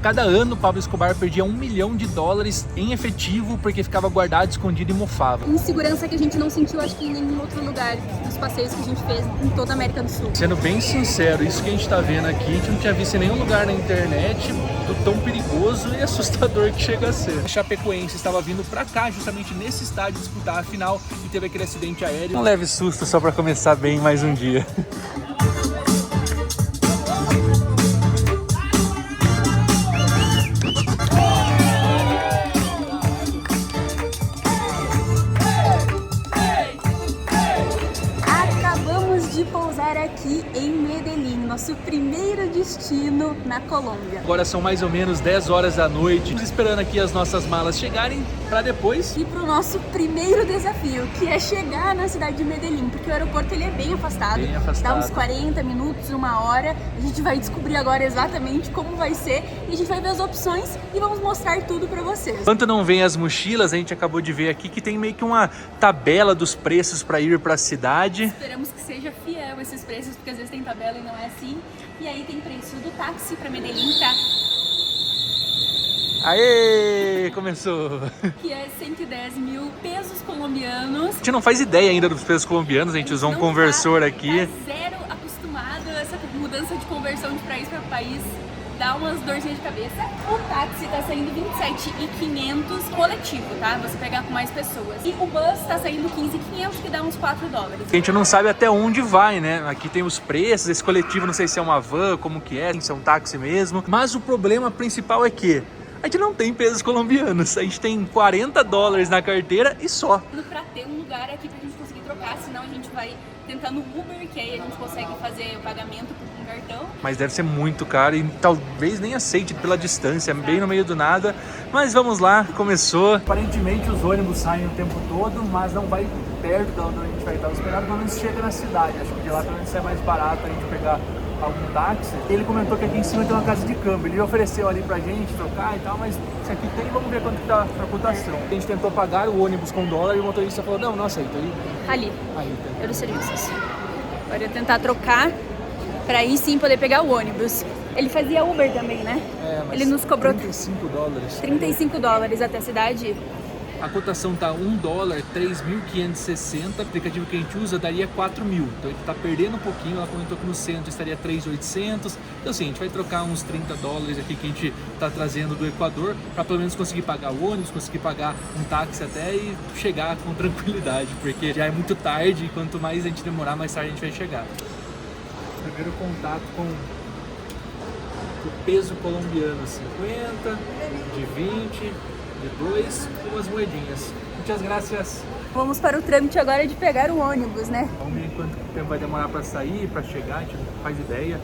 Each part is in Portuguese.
Cada ano, Pablo Escobar perdia US$ 1 milhão em efetivo porque ficava guardado, escondido e mofava. Insegurança que a gente não sentiu, acho que em nenhum outro lugar dos passeios que a gente fez em toda a América do Sul. Sendo bem sincero, isso que a gente tá vendo aqui, a gente não tinha visto em nenhum lugar na internet do tão perigoso e assustador que chega a ser. A Chapecoense estava vindo pra cá, justamente nesse estádio, disputar a final e teve aquele acidente aéreo. Um leve susto só pra começar bem mais um dia. Aqui em Medellín, nosso primeiro destino na Colômbia. Agora são mais ou menos 10 horas da noite. Estamos esperando aqui as nossas malas chegarem para depois ir para o nosso primeiro desafio, que é chegar na cidade de Medellín, porque o aeroporto ele é bem afastado. Dá uns 40 minutos, uma hora. A gente vai descobrir agora exatamente como vai ser e a gente vai ver as opções e vamos mostrar tudo para vocês. Enquanto não vem as mochilas, a gente acabou de ver aqui que tem meio que uma tabela dos preços para ir para a cidade. Esperamos que seja fiel esses preços, porque às vezes tem tabela e não é assim. E aí tem preço do táxi para Medellín, tá? Aê! Começou! Que é 110 mil pesos colombianos. A gente não faz ideia ainda dos pesos colombianos, a gente usou um conversor aqui. Tá zero acostumado, essa mudança de conversão de país para país dá umas dorzinhas de cabeça. O táxi tá saindo 27.500 coletivo, tá? Você pegar com mais pessoas. E o bus tá saindo 15.500, que dá uns $4. A gente não sabe até onde vai, né? Aqui tem os preços, esse coletivo não sei se é uma van, como que é, se é um táxi mesmo. Mas o problema principal é que a gente não tem pesos colombianos, a gente tem $40 na carteira e só. Pra ter um lugar aqui pra gente conseguir trocar, senão a gente vai tentando Uber, que aí a gente consegue fazer o pagamento com um cartão. Mas deve ser muito caro e talvez nem aceite pela distância, bem no meio do nada. Mas vamos lá, começou. Aparentemente os ônibus saem o tempo todo, mas não vai perto de onde a gente vai estar hospedado, pelo menos chega na cidade. Acho que de lá pelo menos é mais barato a gente pegar algum táxi. Ele comentou que aqui em cima tem uma casa de câmbio. Ele ofereceu ali pra gente trocar e tal, mas se aqui tem, vamos ver quanto que tá a cotação. A gente tentou pagar o ônibus com dólar e o motorista falou, não aceita. Ali, tá. pelos serviços. Agora eu tentar trocar pra aí sim poder pegar o ônibus. Ele fazia Uber também, né? Mas ele nos cobrou $35. $35 até a cidade. A cotação tá $1, 3.560. O aplicativo que a gente usa daria 4.000. Então ele tá perdendo um pouquinho. Ela comentou que no centro estaria 3.800. Então assim, a gente vai trocar uns $30 aqui que a gente tá trazendo do Equador para pelo menos conseguir pagar o ônibus, conseguir pagar um táxi até e chegar com tranquilidade, porque já é muito tarde e quanto mais a gente demorar, mais tarde a gente vai chegar. Primeiro contato com o peso colombiano, 50, de 20, de 2, umas moedinhas. Muitas graças. Vamos para o trâmite agora de pegar o ônibus, né? Vamos ver quanto tempo vai demorar para sair, para chegar, a gente não faz ideia.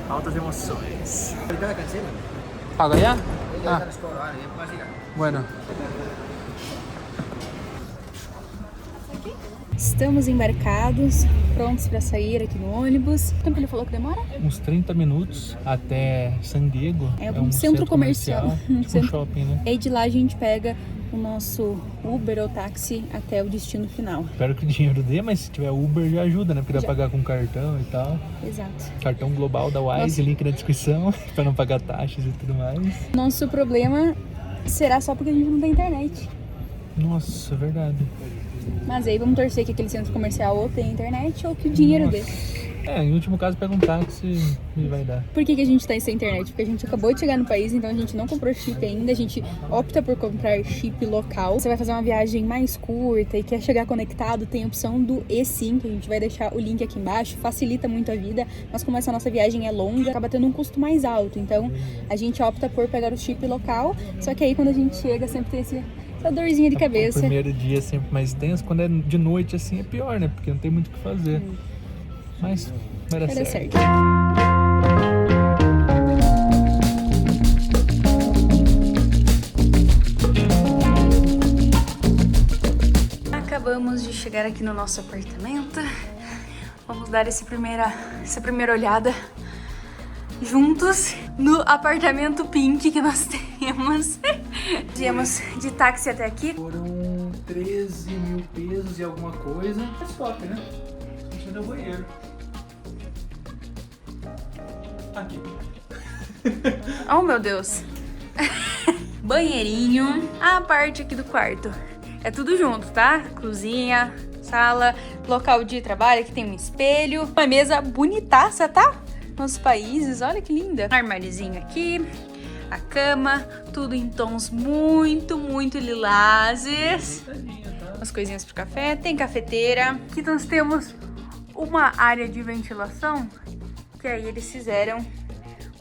Altas emoções. Paga já? Ah. Bueno. Estamos embarcados, prontos para sair aqui no ônibus. Quanto tempo ele falou que demora? Uns 30 minutos até San Diego. É um centro comercial. Tipo um shopping, né? E aí de lá a gente pega o nosso Uber ou táxi até o destino final. Espero que o dinheiro dê, mas se tiver Uber já ajuda, né? Porque dá pra pagar com cartão e tal. Exato. Cartão global da Wise, link na descrição, pra não pagar taxas e tudo mais. Nosso problema será só porque a gente não tem internet. Nossa, é verdade. Mas aí vamos torcer que aquele centro comercial ou tem internet ou que o dinheiro dê. Em último caso pega um táxi e vai dar. Por que a gente tá sem internet? Porque a gente acabou de chegar no país, então a gente não comprou chip ainda. A gente opta por comprar chip local. Você vai fazer uma viagem mais curta e quer chegar conectado, tem a opção do eSIM, que a gente vai deixar o link aqui embaixo. Facilita muito a vida, mas como essa nossa viagem é longa, acaba tendo um custo mais alto. Então a gente opta por pegar o chip local, só que aí quando a gente chega sempre tem essa dorzinha de cabeça. O primeiro dia é sempre mais tenso, quando é de noite assim é pior, né? Porque não tem muito o que fazer. Mas vai dar certo. Acabamos de chegar aqui no nosso apartamento. Vamos dar essa primeira olhada juntos no apartamento pink que nós temos. Viemos de táxi até aqui. Foram 13 mil pesos e alguma coisa. É top, né? Deixa eu ir ao banheiro. Aqui. Oh, meu Deus. Banheirinho. A parte aqui do quarto. É tudo junto, tá? Cozinha, sala, local de trabalho, aqui tem um espelho. Uma mesa bonitaça, tá? Nos países, olha que linda. Armáriozinho aqui. A cama, tudo em tons muito, muito lilazes. Umas coisinhas pro café, tem cafeteira. Aqui nós temos uma área de ventilação, que aí eles fizeram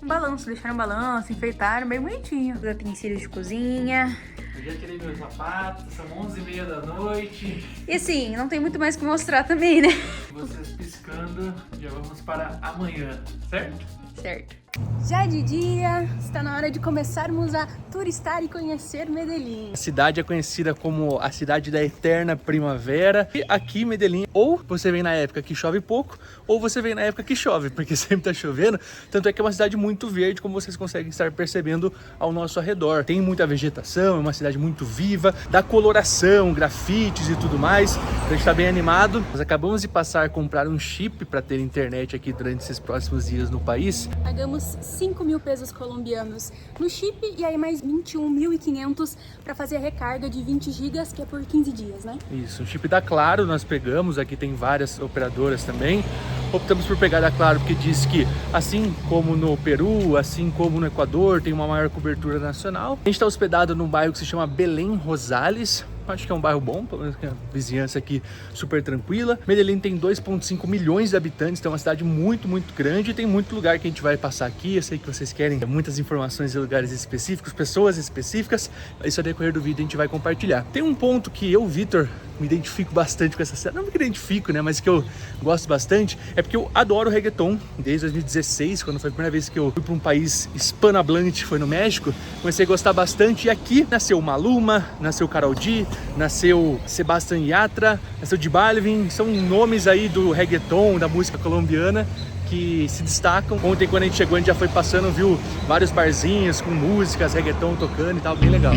um balanço, deixaram um balanço, enfeitaram bem bonitinho. Os utensílios de cozinha. Eu já tirei meus sapatos, são 11h30 da noite. E assim, não tem muito mais que mostrar também, né? Vocês piscando, já vamos para amanhã, certo? Certo. Já de dia, está na hora de começarmos a turistar e conhecer Medellín. A cidade é conhecida como a cidade da eterna primavera. E aqui em Medellín, ou você vem na época que chove pouco, ou você vem na época que chove, porque sempre tá chovendo. Tanto é que é uma cidade muito verde, como vocês conseguem estar percebendo ao nosso arredor. Tem muita vegetação, é uma cidade muito viva, dá coloração, grafites e tudo mais. Então a gente tá bem animado. Nós acabamos de passar a comprar um chip para ter internet aqui durante esses próximos dias no país. Pagamos 5.000 pesos colombianos no chip e aí mais 21.500 para fazer a recarga de 20 gigas, que é por 15 dias, né? Isso, um chip da Claro nós pegamos, aqui tem várias operadoras também. Optamos por pegar da Claro porque diz que, assim como no Peru, assim como no Equador, tem uma maior cobertura nacional. A gente está hospedado num bairro que se chama Belém Rosales. Acho que é um bairro bom, pelo menos que a vizinhança aqui super tranquila. Medellín tem 2,5 milhões de habitantes, então é uma cidade muito, muito grande. E tem muito lugar que a gente vai passar aqui. Eu sei que vocês querem muitas informações de lugares específicos, pessoas específicas. Isso ao decorrer do vídeo a gente vai compartilhar. Tem um ponto que eu, Vitor, me identifico bastante com essa cidade. Não me identifico, né? Mas que eu gosto bastante. É porque eu adoro reggaeton. Desde 2016, quando foi a primeira vez que eu fui para um país hispanohablante, foi no México. Comecei a gostar bastante. E aqui nasceu Maluma, nasceu Karol G, nasceu Sebastián Yatra, nasceu J Balvin. São nomes aí do reggaeton, da música colombiana, que se destacam. Ontem, quando a gente chegou, a gente já foi passando, viu vários barzinhos com músicas, reggaeton tocando e tal, bem legal.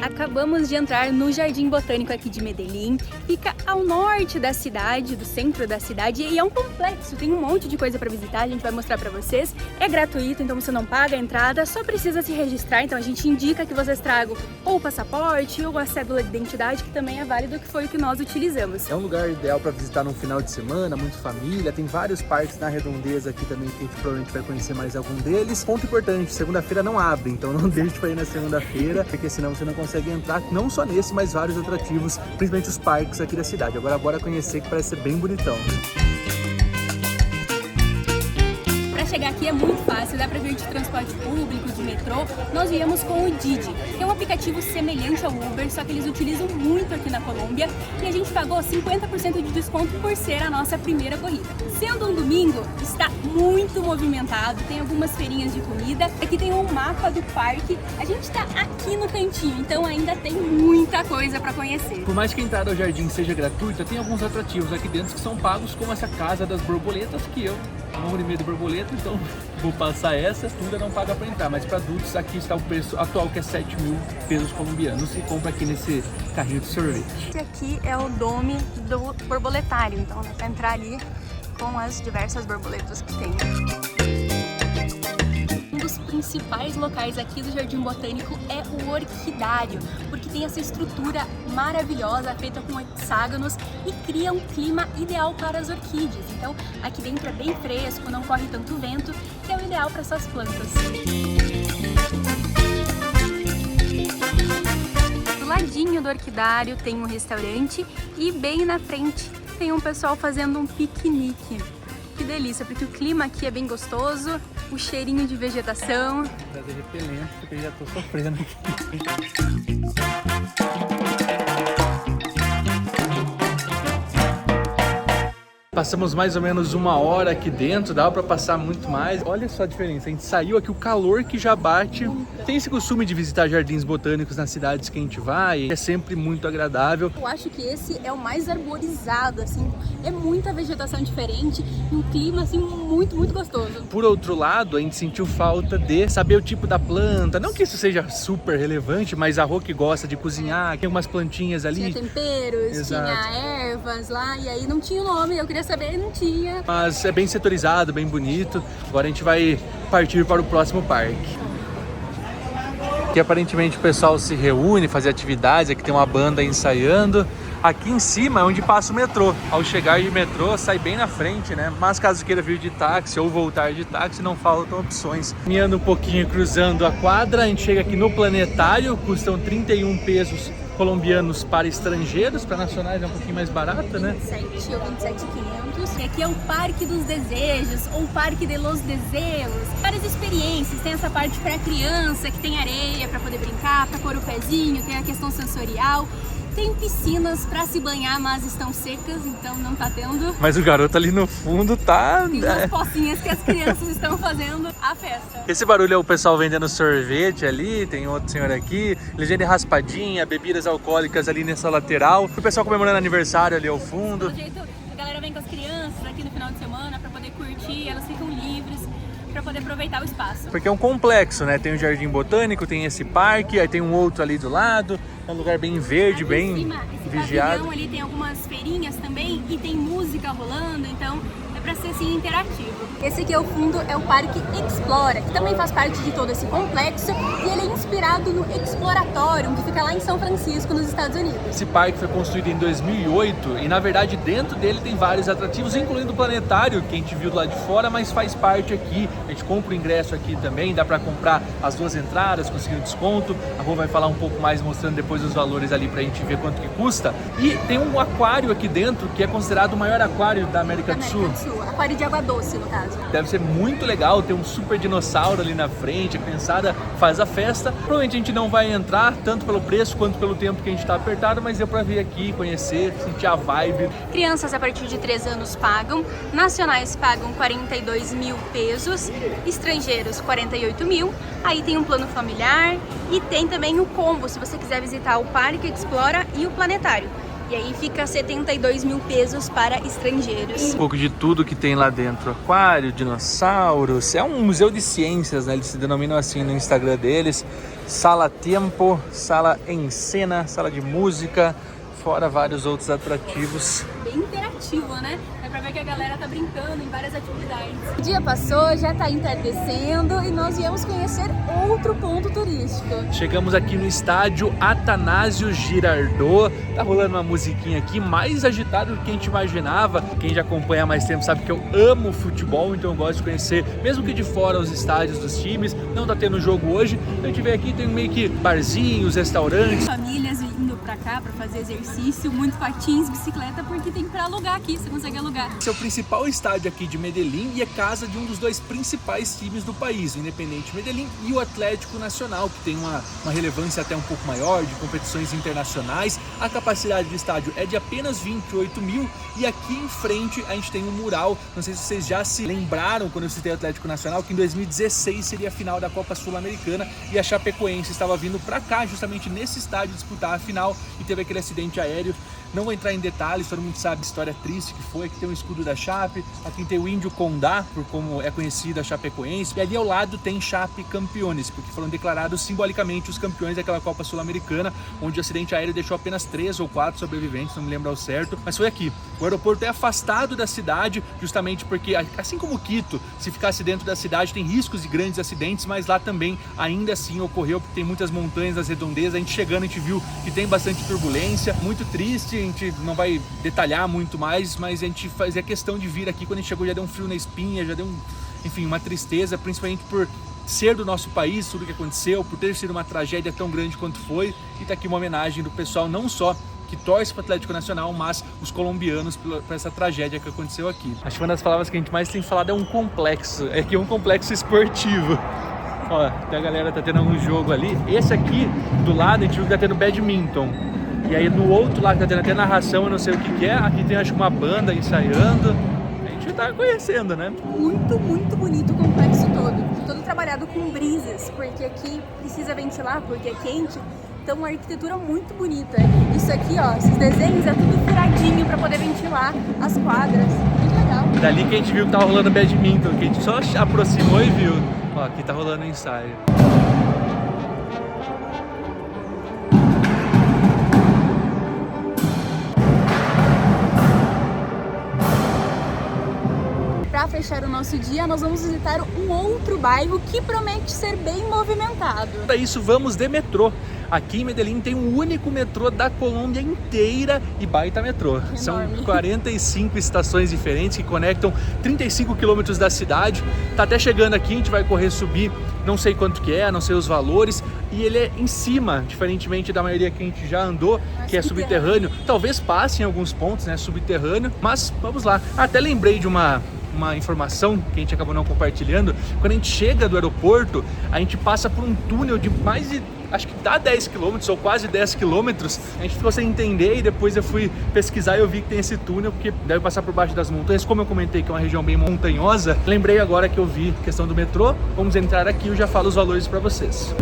Acabamos de entrar no Jardim Botânico aqui de Medellín. Fica ao norte da cidade, do centro da cidade, e é um complexo, tem um monte de coisa para visitar, a gente vai mostrar para vocês. É gratuito, então você não paga a entrada, só precisa se registrar, então a gente indica que vocês tragam ou o passaporte ou a cédula de identidade, que também é válido, que foi o que nós utilizamos. É um lugar ideal para visitar num final de semana, muito família, tem vários parques na redondeza aqui também, que a gente provavelmente vai conhecer mais algum deles. Ponto importante, segunda-feira não abre, então não deixe para ir na segunda-feira, porque senão você não consegue entrar, não só nesse, mas vários atrativos, principalmente os parques aqui da cidade. Agora bora conhecer, que parece ser bem bonitão. Para chegar aqui é muito fácil, dá para vir de transporte público, de metrô. Nós viemos com o Didi, que é um aplicativo semelhante ao Uber, só que eles utilizam muito aqui na Colômbia, e a gente pagou 50% de desconto por ser a nossa primeira corrida. Sendo um domingo, está muito movimentado, tem algumas feirinhas de comida, aqui tem um mapa do parque, a gente está aqui no cantinho, então ainda tem muita coisa para conhecer. Por mais que a entrada ao jardim seja gratuita, tem alguns atrativos aqui dentro que são pagos, como essa Casa das Borboletas, que eu não medo de borboleta, então vou passar essa. Ainda não paga para entrar, mas para adultos aqui está o preço atual, que é 7.000 pesos colombianos, e compra aqui nesse carrinho de sorvete. Esse aqui é o dome do borboletário, então dá para entrar ali com as diversas borboletas que tem. Um dos principais locais aqui do Jardim Botânico é o orquidário, porque tem essa estrutura maravilhosa feita com hexágonos e cria um clima ideal para as orquídeas. Então aqui dentro é bem fresco, não corre tanto vento, que é o ideal para essas plantas. Do ladinho do orquidário tem um restaurante e bem na frente tem um pessoal fazendo um piquenique. Que delícia, porque o clima aqui é bem gostoso, o cheirinho de vegetação. Trazer repelente, porque eu já tô sofrendo aqui. Passamos mais ou menos 1 hora aqui dentro, dava pra passar muito mais. Olha só a diferença, a gente saiu aqui, o calor que já bate. Tem esse costume de visitar jardins botânicos nas cidades que a gente vai, é sempre muito agradável. Eu acho que esse é o mais arborizado, assim, é muita vegetação diferente e um clima, assim, muito, muito gostoso. Por outro lado, a gente sentiu falta de saber o tipo da planta, não que isso seja super relevante, mas a Rô que gosta de cozinhar, tem umas plantinhas ali. Tinha temperos, Exato. Tinha ervas lá, e aí não tinha o nome, eu queria saber e não tinha. Mas é bem setorizado, bem bonito. Agora a gente vai partir para o próximo parque. Aqui aparentemente o pessoal se reúne, faz atividades, aqui tem uma banda ensaiando. Aqui em cima é onde passa o metrô. Ao chegar de metrô, sai bem na frente, né? Mas caso queira vir de táxi ou voltar de táxi, não faltam opções. Caminhando um pouquinho, cruzando a quadra, a gente chega aqui no Planetário, custam 31 pesos colombianos para estrangeiros, para nacionais é um pouquinho mais barato, né? 27 ou 27.500. E aqui é o Parque dos Desejos, ou Parque de los Deseos. Várias experiências, tem essa parte para criança, que tem areia para poder brincar, para pôr o pezinho, tem a questão sensorial. Tem piscinas para se banhar, mas estão secas, então não tá tendo. Mas o garoto ali no fundo tá... Tem umas pocinhas que as crianças estão fazendo a festa. Esse barulho é o pessoal vendendo sorvete ali, tem outro senhor aqui, eles vendem raspadinha, bebidas alcoólicas ali nessa lateral. O pessoal comemorando aniversário ali ao fundo. Pelo jeito, a galera vem com as crianças aqui no final de semana para poder curtir, elas ficam livres para poder aproveitar o espaço. Porque é um complexo, né? Tem o Jardim Botânico, tem esse parque, aí tem um outro ali do lado. É um lugar bem verde, aqui bem em cima, esse vigiado. pavilhão ali tem algumas feirinhas também e tem música rolando, então é para ser assim interativo. Esse aqui é o fundo, é o Parque Explora, que também faz parte de todo esse complexo e ele é inspirado no Exploratorium, que fica lá em São Francisco, nos Estados Unidos. Esse parque foi construído em 2008 e na verdade dentro dele tem vários atrativos, incluindo o planetário que a gente viu do lado de fora, mas faz parte aqui. A gente compra o ingresso aqui também, dá para comprar as 2 entradas, conseguir um desconto. A Rô vai falar um pouco mais mostrando depois os valores ali pra gente ver quanto que custa. E tem um aquário aqui dentro que é considerado o maior aquário da América do Sul. Aquário de água doce, no caso. Deve ser muito legal, ter um super dinossauro ali na frente, a criançada faz a festa. Provavelmente a gente não vai entrar, tanto pelo preço quanto pelo tempo que a gente tá apertado, mas deu pra vir aqui, conhecer, sentir a vibe. Crianças a partir de 3 anos pagam, nacionais pagam 42 mil pesos, estrangeiros 48 mil, aí tem um plano familiar e tem também o combo, se você quiser visitar o Parque Explora e o Planetário. E aí fica 72 mil pesos para estrangeiros. Um pouco de tudo que tem lá dentro. Aquário, dinossauros. É um museu de ciências, né? Eles se denominam assim no Instagram deles. Sala Tempo, sala em cena, sala de música, fora vários outros atrativos. Bem interativo, né? É pra ver que a galera tá brincando em várias atividades. O dia passou, já tá entardecendo e nós viemos conhecer outro ponto turístico. Chegamos aqui no estádio Atanásio Girardot. Tá rolando uma musiquinha aqui, mais agitado do que a gente imaginava. Quem já acompanha há mais tempo sabe que eu amo futebol, então eu gosto de conhecer, mesmo que de fora, os estádios dos times. Não tá tendo jogo hoje, então a gente veio aqui, tem meio que barzinhos, restaurantes. Famílias indo pra cá pra fazer exercício, muito patins, bicicleta, porque tem pra alugar aqui, você consegue alugar. Esse é o principal estádio aqui de Medellín e é casa de um dos 2 principais times do país, o Independiente Medellín e o Atlético Nacional, que tem uma relevância até um pouco maior de competições internacionais. A capacidade do estádio é de apenas 28 mil e aqui em frente a gente tem um mural. Não sei se vocês já se lembraram quando eu citei o Atlético Nacional, que em 2016 seria a final da Copa Sul-Americana e a Chapecoense estava vindo para cá, justamente nesse estádio, disputar a final e teve aquele acidente aéreo. Não vou entrar em detalhes, todo mundo sabe a história triste que foi. Aqui tem o escudo da Chape, aqui tem o Índio Condá, por como é conhecida a Chapecoense, e ali ao lado tem Chape Campeones, porque foram declarados simbolicamente os campeões daquela Copa Sul-Americana, onde o acidente aéreo deixou apenas 3 ou 4 sobreviventes, não me lembro ao certo, mas foi aqui. O aeroporto é afastado da cidade, justamente porque, assim como Quito, se ficasse dentro da cidade tem riscos de grandes acidentes, mas lá também ainda assim ocorreu, porque tem muitas montanhas nas redondezas. A gente chegando, a gente viu que tem bastante turbulência, muito triste. A gente não vai detalhar muito mais, mas a gente fazia questão de vir aqui. Quando a gente chegou já deu um frio na espinha, já deu enfim, uma tristeza, principalmente por ser do nosso país, tudo que aconteceu, por ter sido uma tragédia tão grande quanto foi. E tá aqui uma homenagem do pessoal, não só que torce para o Atlético Nacional, mas os colombianos por essa tragédia que aconteceu aqui. Acho que uma das palavras que a gente mais tem falado é um complexo. É que é um complexo esportivo. Ó, a galera tá tendo algum jogo ali. Esse aqui do lado a gente viu que tá tendo badminton. E aí no outro lado tá tendo até narração, eu não sei o que é. Aqui tem acho que uma banda ensaiando. A gente tá conhecendo, né? Muito, muito bonito o complexo todo. Todo trabalhado com brisas, porque aqui precisa ventilar, porque é quente. Então uma arquitetura muito bonita. Isso aqui, ó, esses desenhos é tudo furadinho pra poder ventilar as quadras. Muito legal. Dali que a gente viu que tava rolando badminton, que a gente só aproximou e viu. Ó, aqui tá rolando o ensaio. Para fechar o nosso dia, nós vamos visitar um outro bairro que promete ser bem movimentado. Para isso, vamos de metrô. Aqui em Medellín tem um único metrô da Colômbia inteira e baita metrô. Enorme. São 45 estações diferentes que conectam 35 quilômetros da cidade. Tá até chegando aqui, a gente vai correr subir, não sei quanto que é, não sei os valores. E ele é em cima, diferentemente da maioria que a gente já andou, que é subterrâneo. Talvez passe em alguns pontos, né, subterrâneo, mas vamos lá. Até lembrei de uma informação que a gente acabou não compartilhando. Quando a gente chega do aeroporto, a gente passa por um túnel de mais de, acho que dá 10 km ou quase 10 km. A gente ficou sem entender e depois eu fui pesquisar e eu vi que tem esse túnel, porque deve passar por baixo das montanhas. Como eu comentei que é uma região bem montanhosa, lembrei agora que eu vi a questão do metrô. Vamos entrar aqui e eu já falo os valores para vocês.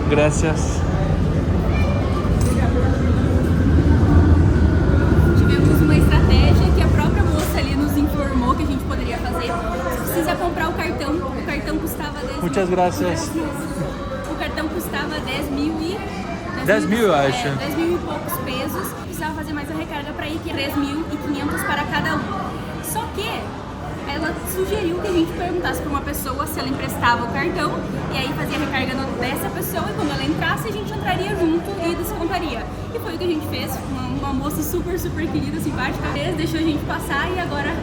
Graças. Tivemos uma estratégia que a própria moça ali nos informou que a gente poderia fazer. Você precisa comprar o cartão custava 10 mil. Muitas graças. O cartão custava 10 mil e... 10 mil, eu acho. 10 mil e poucos pesos. Precisava fazer mais a recarga para ir, que é 3.500 para cada um. Só que ela sugeriu que a gente perguntasse para uma pessoa se ela emprestava o cartão e aí fazia a recarga dessa pessoa e quando ela entrasse a gente entraria junto e descontaria. E foi o que a gente fez, uma moça super, super querida, simpática, deixou a gente passar e agora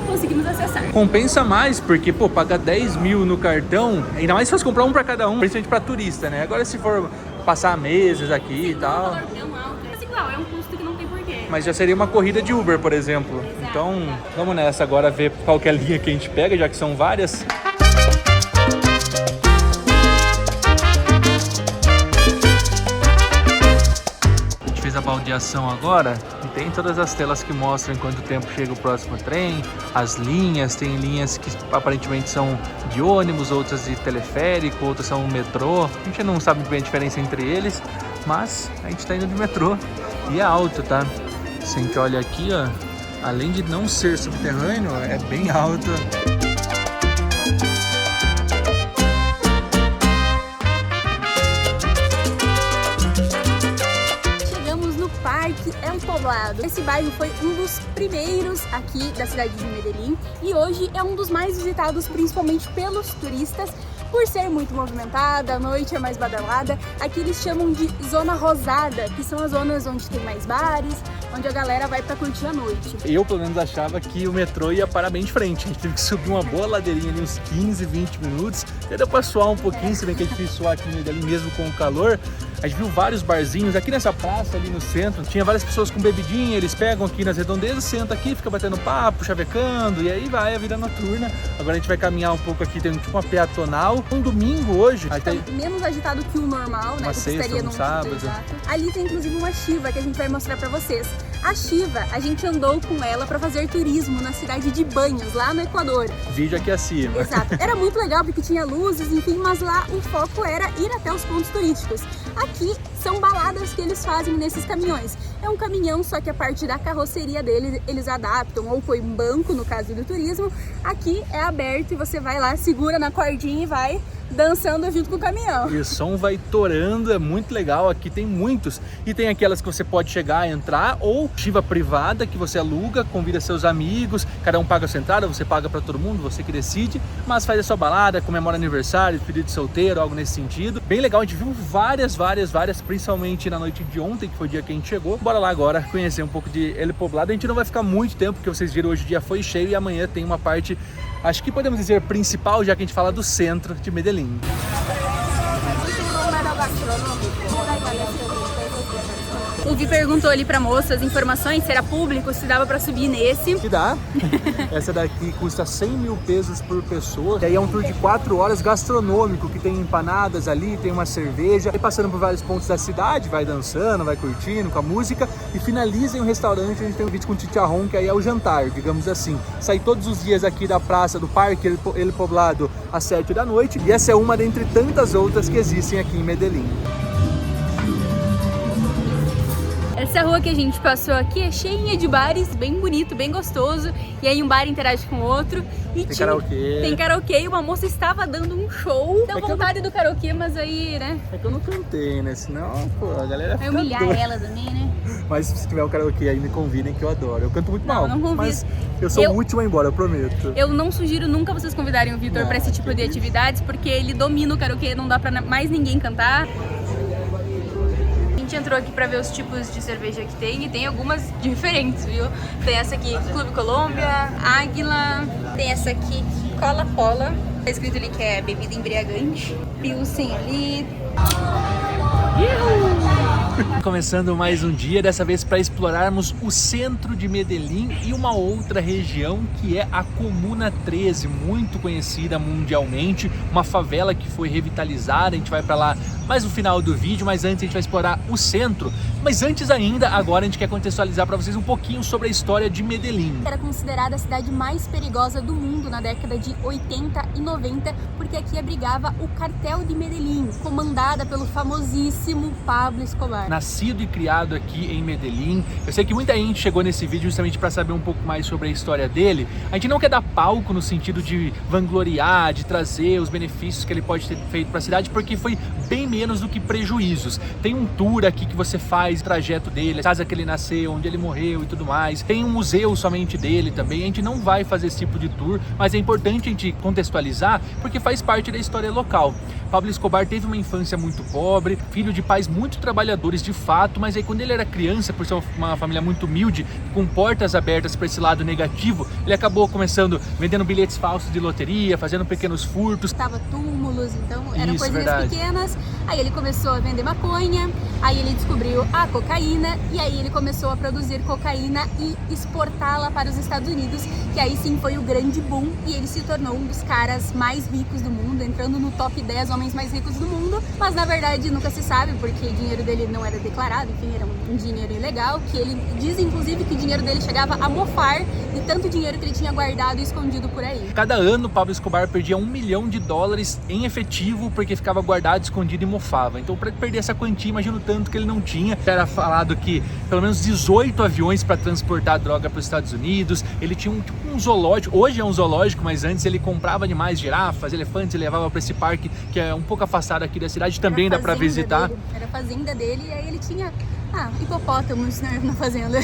conseguimos acessar. Compensa mais, porque, pô, pagar 10 mil no cartão, ainda mais se fosse comprar um para cada um, principalmente para turista, né? Agora se for passar meses aqui e tal... É um valor tão alto, mas igual, é um custo que não tem porquê. Mas já seria uma corrida de Uber, por exemplo. Exato. Então, vamos nessa agora ver qual que é a linha que a gente pega, já que são várias. A gente fez a baldeação agora e tem todas as telas que mostram em quanto tempo chega o próximo trem, as linhas, tem linhas que aparentemente são de ônibus, outras de teleférico, outras são metrô. A gente não sabe bem a diferença entre eles, mas a gente tá indo de metrô e é alto, tá? Se a gente olha aqui, ó, além de não ser subterrâneo, é bem alto. Chegamos no Parque El Poblado. Esse bairro foi um dos primeiros aqui da cidade de Medellín e hoje é um dos mais visitados principalmente pelos turistas, por ser muito movimentada, a noite é mais badalada. Aqui eles chamam de Zona Rosada, que são as zonas onde tem mais bares, onde a galera vai pra curtir a noite. Eu, pelo menos, achava que o metrô ia parar bem de frente. A gente teve que subir uma boa ladeirinha ali, uns 15, 20 minutos. E deu pra suar um pouquinho, se bem que é difícil suar aqui ali mesmo com o calor. A gente viu vários barzinhos aqui nessa praça, ali no centro. Tinha várias pessoas com bebidinha, eles pegam aqui nas redondezas, senta aqui, fica batendo papo, chavecando, e aí vai a vida noturna. Agora a gente vai caminhar um pouco aqui, tem tipo uma peatonal. Um domingo hoje. Tá menos agitado que o normal, né? Uma sexta, um sábado. Ali tem inclusive uma Shiva que a gente vai mostrar pra vocês. A Shiva, a gente andou com ela pra fazer turismo na cidade de Banhos, lá no Equador. Vídeo aqui acima. Exato. Era muito legal porque tinha luzes, enfim, mas lá o foco era ir até os pontos turísticos. Aqui são baladas que eles fazem nesses caminhões. É um caminhão, só que a parte da carroceria deles eles adaptam, ou põe um banco, no caso do turismo. Aqui é aberto e você vai lá, segura na cordinha e vai dançando junto com o caminhão. E o som vai torando, é muito legal. Aqui tem muitos. E tem aquelas que você pode chegar, entrar, ou Shiva privada, que você aluga, convida seus amigos, cada um paga a sua entrada, você paga para todo mundo, você que decide, mas faz a sua balada, comemora aniversário, pedido de solteiro, algo nesse sentido. Bem legal, a gente viu várias, principalmente na noite de ontem, que foi o dia que a gente chegou. Bora lá agora conhecer um pouco de El Poblado. A gente não vai ficar muito tempo, porque vocês viram, hoje o dia foi cheio e amanhã tem uma parte, acho que podemos dizer principal, já que a gente fala do centro de O Vi perguntou ali pra moça as informações, se era público, se dava pra subir nesse. Que dá. Essa daqui custa 100 mil pesos por pessoa. E aí é um tour de 4 horas gastronômico, que tem empanadas ali, tem uma cerveja. E passando por vários pontos da cidade, vai dançando, vai curtindo com a música. E finaliza em um restaurante onde tem um vídeo com chicharrón, que aí é o jantar, digamos assim. Sai todos os dias aqui da praça do Parque El Poblado às 7 da noite. E essa é uma dentre tantas outras que existem aqui em Medellín. Essa rua que a gente passou aqui é cheinha de bares, bem bonito, bem gostoso. E aí um bar interage com o outro. E tem karaokê. Tem karaokê e uma moça estava dando um show. Deu vontade do karaokê, mas aí, né? É que eu não cantei, né? Senão, pô, a galera vai fica humilhar doida. ela também, né? Mas se tiver um karaokê aí, me convidem que eu adoro. Eu canto muito mal, não convido. mas eu sou o último a ir embora, eu prometo. Eu não sugiro nunca vocês convidarem o Vitor pra esse tipo de atividades, porque ele domina o karaokê, não dá pra mais ninguém cantar. A gente entrou aqui pra ver os tipos de cerveja que tem e tem algumas diferentes, viu? Tem essa aqui, Clube Colômbia, Águila, tem essa aqui, Cola Pola, tá escrito ali que é bebida embriagante, Pilsen ali. Começando mais um dia, dessa vez para explorarmos o centro de Medellín e uma outra região que é a Comuna 13, muito conhecida mundialmente, uma favela que foi revitalizada. A gente vai para lá mais no final do vídeo, mas antes a gente vai explorar o centro. Mas antes ainda, agora a gente quer contextualizar para vocês um pouquinho sobre a história de Medellín. Era considerada a cidade mais perigosa do mundo na década de 80 e 90, porque aqui abrigava o cartel de Medellín, comandada pelo famosíssimo Pablo Escobar. Nascido e criado aqui em Medellín. Eu sei que muita gente chegou nesse vídeo justamente para saber um pouco mais sobre a história dele. A gente não quer dar palco no sentido de vangloriar, de trazer os benefícios que ele pode ter feito para a cidade, porque foi bem menos do que prejuízos. Tem um tour aqui que você faz, o trajeto dele, a casa que ele nasceu, onde ele morreu e tudo mais. Tem um museu somente dele também. A gente não vai fazer esse tipo de tour, mas é importante a gente contextualizar porque faz parte da história local. Pablo Escobar teve uma infância muito pobre, filho de pais muito trabalhadores de fato, mas aí quando ele era criança, por ser uma família muito humilde, com portas abertas para esse lado negativo, ele acabou começando vendendo bilhetes falsos de loteria, fazendo pequenos furtos. Estava túmulos, então eram Isso, coisinhas verdade. pequenas. Aí ele começou a vender maconha, aí ele descobriu a cocaína e aí ele começou a produzir cocaína e exportá-la para os Estados Unidos, que aí sim foi o grande boom e ele se tornou um dos caras mais ricos do mundo, entrando no top 10 homens mais ricos do mundo, mas na verdade nunca se sabe porque o dinheiro dele não era declarado, enfim, era um dinheiro ilegal, que ele diz inclusive que o dinheiro dele chegava a mofar de tanto dinheiro que ele tinha guardado e escondido por aí. Cada ano, Pablo Escobar perdia $1 milhão em efetivo porque ficava guardado, escondido e mofava. Então, para perder essa quantia, imagina o tanto que ele não tinha. Era falado que pelo menos 18 aviões para transportar droga para os Estados Unidos. Ele tinha um zoológico. Hoje é um zoológico, mas antes ele comprava animais, girafas, elefantes, e levava para esse parque que é um pouco afastado aqui da cidade. Também dá para visitar. Era a fazenda dele e aí ele tinha hipopótamos, né, na fazenda.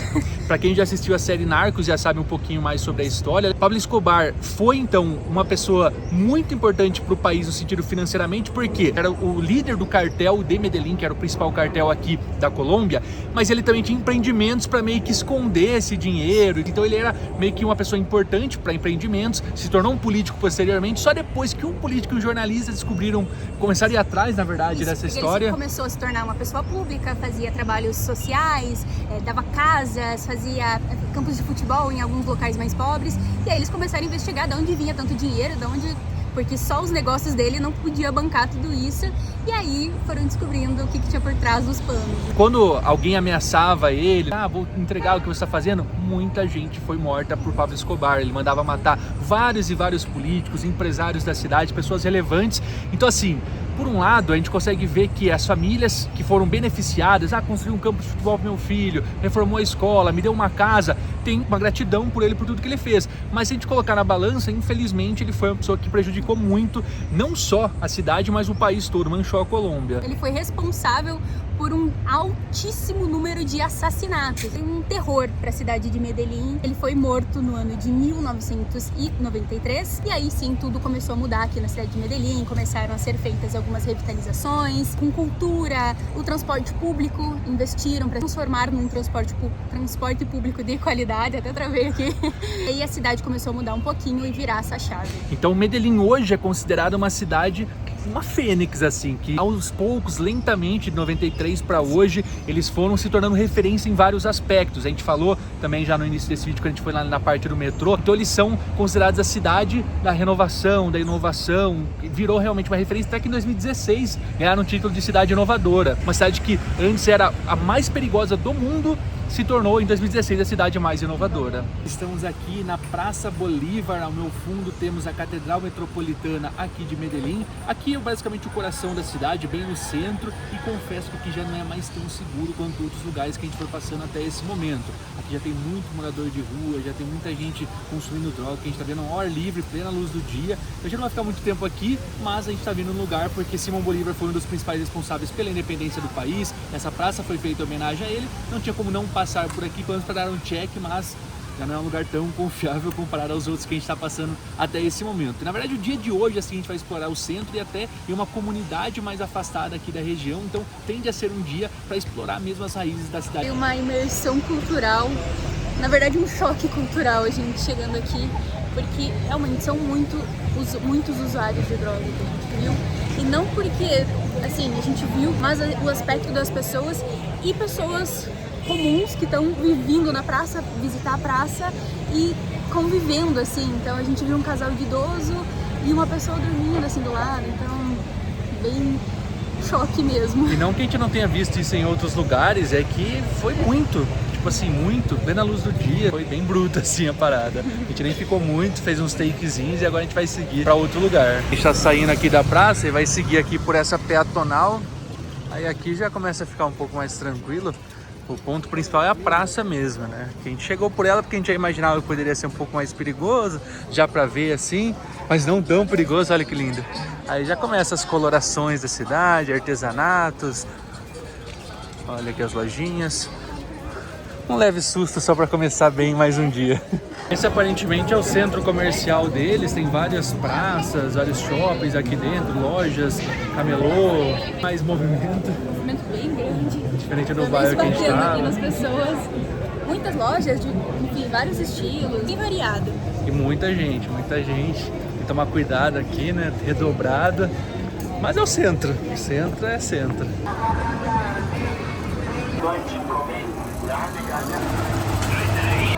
Para quem já assistiu a série Narcos já sabe um pouquinho mais sobre a história. Pablo Escobar foi então uma pessoa muito importante para o país no sentido financeiramente, porque era o líder do cartel de Medellín, que era o principal cartel aqui da Colômbia, mas ele também tinha empreendimentos para meio que esconder esse dinheiro. Então ele era meio que uma pessoa importante para empreendimentos, se tornou um político posteriormente, só depois que um político e um jornalista descobriram, começaram a ir atrás, na verdade, dessa história. Ele começou a se tornar uma pessoa pública, fazia trabalhos sociais, dava casas, fazia campos de futebol em alguns locais mais pobres, e aí eles começaram a investigar de onde vinha tanto dinheiro, porque só os negócios dele não podia bancar tudo isso, e aí foram descobrindo o que tinha por trás dos panos. Quando alguém ameaçava ele, vou entregar o que você está fazendo, muita gente foi morta por Pablo Escobar. Ele mandava matar vários e vários políticos, empresários da cidade, pessoas relevantes. Então assim, por um lado, a gente consegue ver que as famílias que foram beneficiadas, construiu um campo de futebol para meu filho, reformou a escola, me deu uma casa, tem uma gratidão por ele, por tudo que ele fez. Mas se a gente colocar na balança, infelizmente, ele foi uma pessoa que prejudicou muito, não só a cidade, mas o país todo, manchou a Colômbia. Ele foi responsável por um altíssimo número de assassinatos. Tem um terror para a cidade de Medellín. Ele foi morto no ano de 1993 e aí sim tudo começou a mudar aqui na cidade de Medellín. Começaram a ser feitas algumas revitalizações com cultura, o transporte público, investiram para transformar num transporte público de qualidade, até travei aqui. E aí a cidade começou a mudar um pouquinho e virar essa chave. Então Medellín hoje é considerada uma cidade, uma fênix assim, que aos poucos, lentamente, de 93 2016 para hoje, eles foram se tornando referência em vários aspectos. A gente falou também já no início desse vídeo, quando a gente foi lá na parte do metrô. Então eles são considerados a cidade da renovação, da inovação. Virou realmente uma referência, até que em 2016 ganharam o título de cidade inovadora. Uma cidade que antes era a mais perigosa do mundo, se tornou em 2016 a cidade mais inovadora. Estamos aqui na Praça Bolívar, ao meu fundo temos a Catedral Metropolitana aqui de Medellín. Aqui é basicamente o coração da cidade, bem no centro, e confesso que aqui já não é mais tão seguro quanto outros lugares que a gente foi passando até esse momento. Aqui já tem muito morador de rua, já tem muita gente consumindo droga, que a gente está vendo ao ar livre, plena luz do dia. A gente não vai ficar muito tempo aqui, mas a gente está vindo no lugar porque Simão Bolívar foi um dos principais responsáveis pela independência do país. Essa praça foi feita em homenagem a ele, não tinha como não passar por aqui pelo menos para dar um check, mas já não é um lugar tão confiável comparado aos outros que a gente está passando até esse momento. E, na verdade, o dia de hoje assim, a gente vai explorar o centro e até em uma comunidade mais afastada aqui da região, então tende a ser um dia para explorar mesmo as raízes da cidade. Tem uma imersão cultural, na verdade um choque cultural a gente chegando aqui, porque realmente são muitos usuários de droga que a gente viu, e não porque, assim, a gente viu, mas o aspecto das pessoas e pessoas comuns que estão vivendo na praça, visitar a praça e convivendo, assim. Então a gente viu um casal de idoso e uma pessoa dormindo assim do lado, então bem choque mesmo. E não que a gente não tenha visto isso em outros lugares, é que foi muito, tipo assim, muito, bem na luz do dia, foi bem bruta assim a parada. A gente nem ficou muito, fez uns takezinhos e agora a gente vai seguir para outro lugar. A gente tá saindo aqui da praça e vai seguir aqui por essa peatonal, aí aqui já começa a ficar um pouco mais tranquilo. O ponto principal é a praça mesmo, né? Que a gente chegou por ela porque a gente já imaginava que poderia ser um pouco mais perigoso, já pra ver assim, mas não tão perigoso, olha que lindo. Aí já começa as colorações da cidade, artesanatos, olha aqui as lojinhas. Um leve susto só para começar bem mais um dia. Esse aparentemente é o centro comercial deles, tem várias praças, vários shoppings aqui dentro, lojas, camelô, mais movimento. Movimento bem grande. Diferente do bairro que a gente tá. Aqui nas pessoas. Muitas lojas de, enfim, vários estilos, bem variado. E muita gente. Tem que tomar cuidado aqui, né? Redobrada. Mas é o centro. O centro é centro.